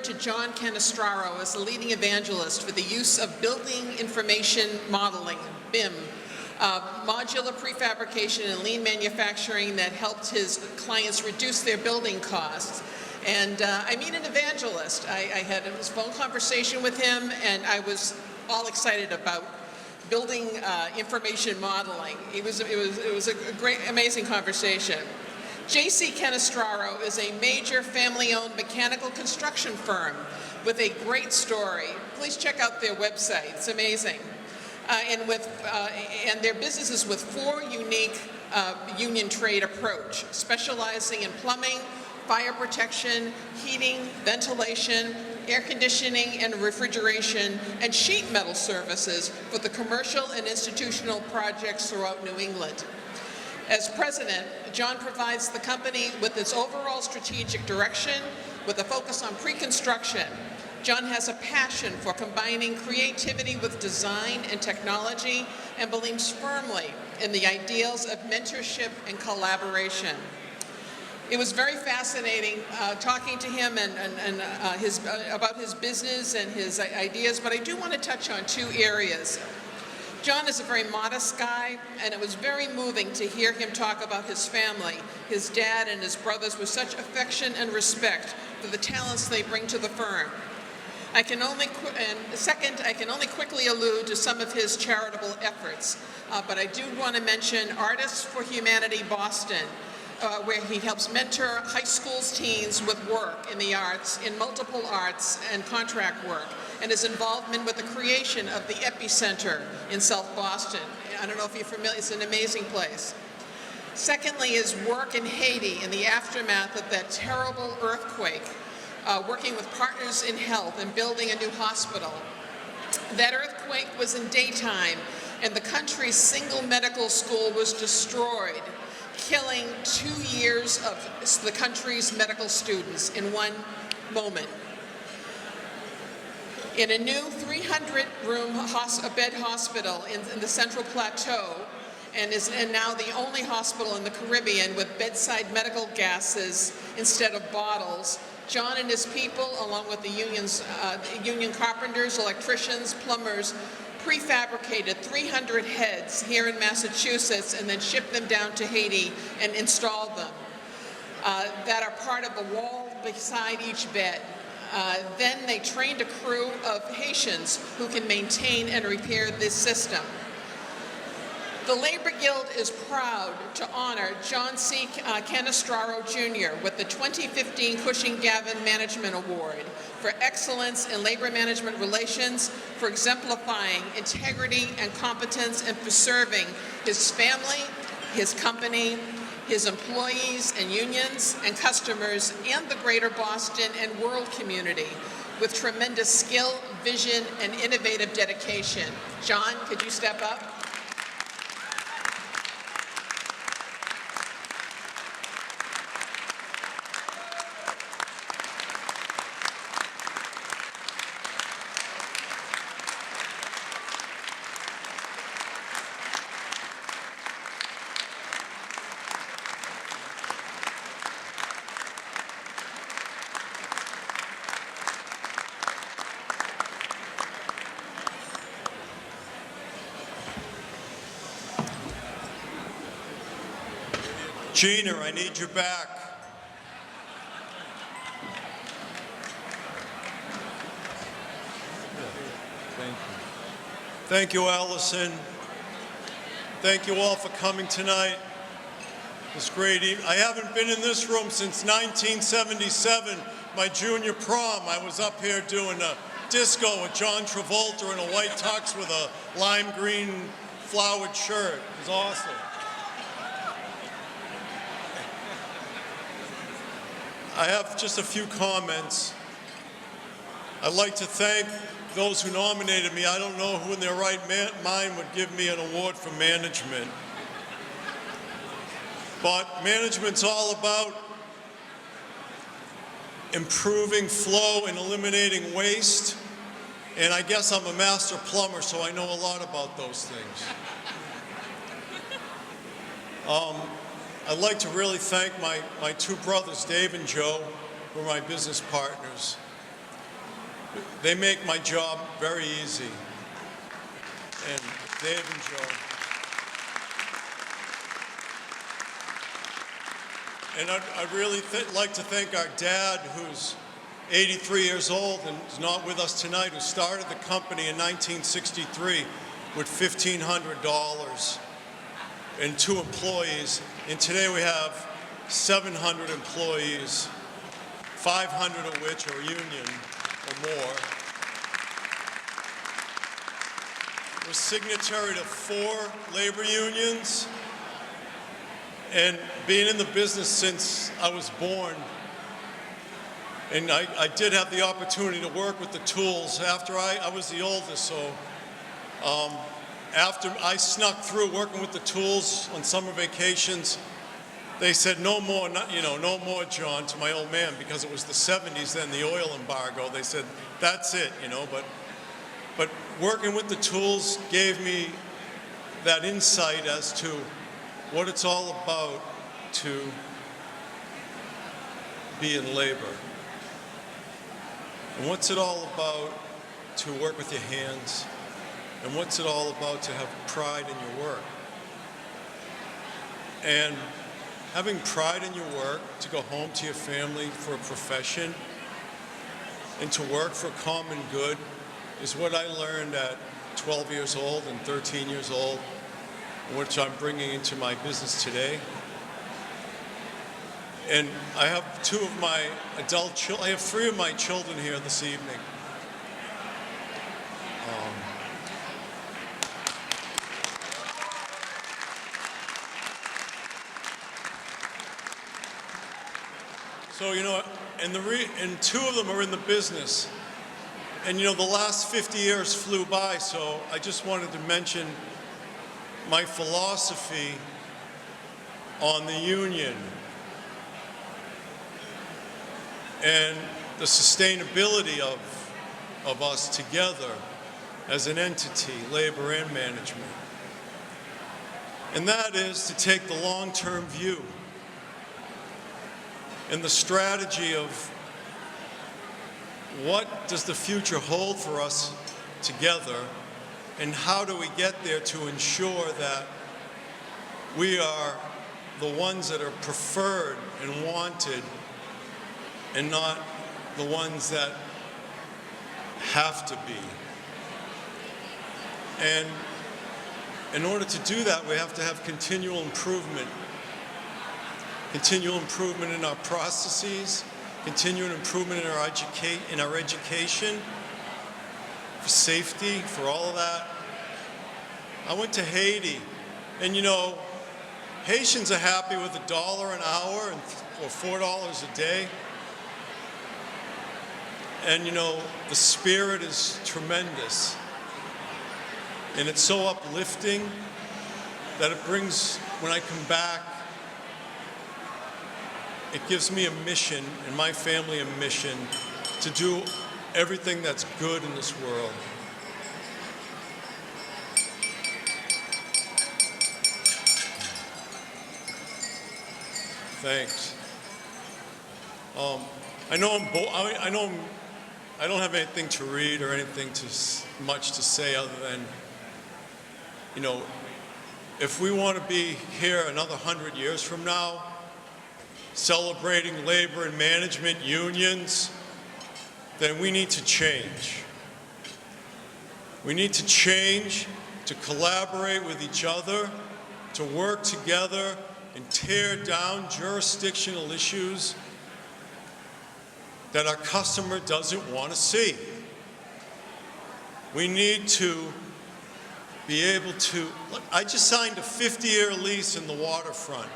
to John Cannistraro as the leading evangelist for the use of Building Information Modeling, BIM, modular prefabrication and lean manufacturing that helped his clients reduce their building costs. And I mean an evangelist. I had a phone conversation with him, and I was all excited about building information modeling. It was a great, amazing conversation. J.C. Cannistraro is a major family-owned mechanical construction firm with a great story. Please check out their website. It's amazing. And their business is with 4 unique union trade approach, specializing in plumbing, fire protection, heating, ventilation, air conditioning and refrigeration, and sheet metal services for the commercial and institutional projects throughout New England. As president, John provides the company with its overall strategic direction with a focus on pre-construction. John has a passion for combining creativity with design and technology and believes firmly in the ideals of mentorship and collaboration. It was very fascinating talking to him and about his business and his ideas, but I do want to touch on 2 areas. John is a very modest guy, and it was very moving to hear him talk about his family, his dad and his brothers, with such affection and respect for the talents they bring to the firm. I can only quickly allude to some of his charitable efforts, but I do want to mention Artists for Humanity Boston, where he helps mentor high school's teens with work in the arts, in multiple arts and contract work, and his involvement with the creation of the Epicenter in South Boston. I don't know if you're familiar, it's an amazing place. Secondly, his work in Haiti in the aftermath of that terrible earthquake, working with Partners in Health and building a new hospital. That earthquake was in daytime, and the country's single medical school was destroyed, killing 2 years of the country's medical students in one moment. In a new 300-room bed hospital in the Central Plateau, and is now the only hospital in the Caribbean with bedside medical gases instead of bottles, John and his people, along with the union carpenters, electricians, plumbers, prefabricated 300 heads here in Massachusetts and then shipped them down to Haiti and installed them that are part of the wall beside each bed. Then they trained a crew of Haitians who can maintain and repair this system. The Labor Guild is proud to honor John C. Cannistraro Jr. with the 2015 Cushing-Gavin Management Award for excellence in labor management relations, for exemplifying integrity and competence, and for serving his family, his company, his employees and unions and customers, and the greater Boston and world community with tremendous skill, vision, and innovative dedication. John, could you step up? Gina, I need you back. Thank you. Thank you, Allison. Thank you all for coming tonight. It's great evening. I haven't been in this room since 1977, my junior prom. I was up here doing a disco with John Travolta in a white tux with a lime green flowered shirt. It was awesome. I have just a few comments. I'd like to thank those who nominated me. I don't know who in their right mind would give me an award for management. But management's all about improving flow and eliminating waste. And I guess I'm a master plumber, so I know a lot about those things. I'd like to really thank my 2 brothers, Dave and Joe, who are my business partners. They make my job very easy. And Dave and Joe. And I'd really like to thank our dad, who's 83 years old and is not with us tonight, who started the company in 1963 with $1,500 and 2 employees. And today we have 700 employees, 500 of which are union or more. We're signatory to 4 labor unions. And being in the business since I was born, and I did have the opportunity to work with the tools after I was the oldest, so after I snuck through working with the tools on summer vacations, they said, no more, no more, John, to my old man, because it was the 70s then, the oil embargo. They said, that's it, but working with the tools gave me that insight as to what it's all about to be in labor. And what's it all about to work with your hands? And what's it all about to have pride in your work? And having pride in your work, to go home to your family for a profession, and to work for a common good is what I learned at 12 years old and 13 years old, which I'm bringing into my business today. And I have 2 of my adult children, I have 3 of my children here this evening. So, and 2 of them are in the business. And, the last 50 years flew by, so I just wanted to mention my philosophy on the union and the sustainability of us together as an entity, labor and management. And that is to take the long-term view and the strategy of what does the future hold for us together, and how do we get there to ensure that we are the ones that are preferred and wanted and not the ones that have to be. And in order to do that, we have to have continual improvement in our processes, continual improvement in our education, for safety, for all of that. I went to Haiti, and Haitians are happy with $1 an hour or $4 a day. And the spirit is tremendous. And it's so uplifting that it brings, when I come back, it gives me a mission and my family a mission to do everything that's good in this world. Thanks. I don't have anything to read or anything much to say other than, if we want to be here another 100 years from now, celebrating labor and management unions, then we need to change. We need to change, to collaborate with each other, to work together and tear down jurisdictional issues that our customer doesn't want to see. We need to be able to, look, I just signed a 50-year lease in the waterfront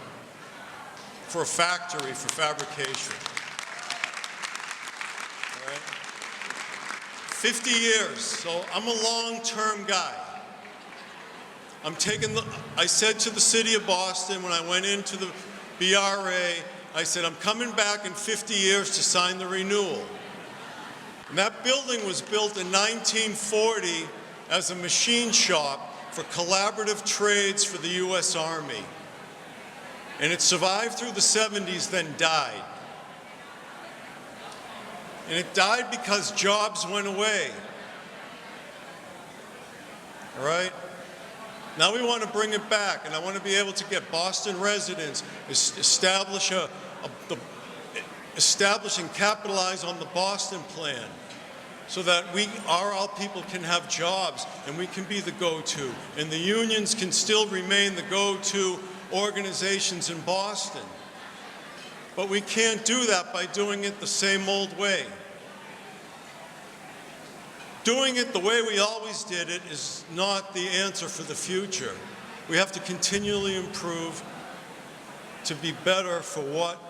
for a factory for fabrication. All right? 50 years, so I'm a long-term guy. I said to the city of Boston when I went into the BRA, I said, I'm coming back in 50 years to sign the renewal. And that building was built in 1940 as a machine shop for collaborative trades for the U.S. Army. And it survived through the 70s, then died. And it died because jobs went away. All right? Now we want to bring it back, and I want to be able to get Boston residents, establish and capitalize on the Boston plan so that our people can have jobs and we can be the go-to, and the unions can still remain the go-to organizations in Boston. But we can't do that by doing it the same old way. Doing it the way we always did it is not the answer for the future. We have to continually improve to be better for what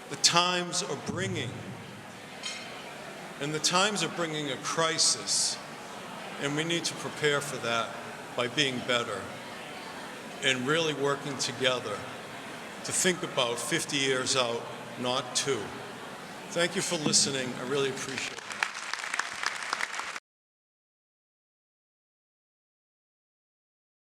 the times are bringing. And the times are bringing a crisis, and we need to prepare for that by being better and really working together to think about 50 years out, not 2. Thank you for listening. I really appreciate it.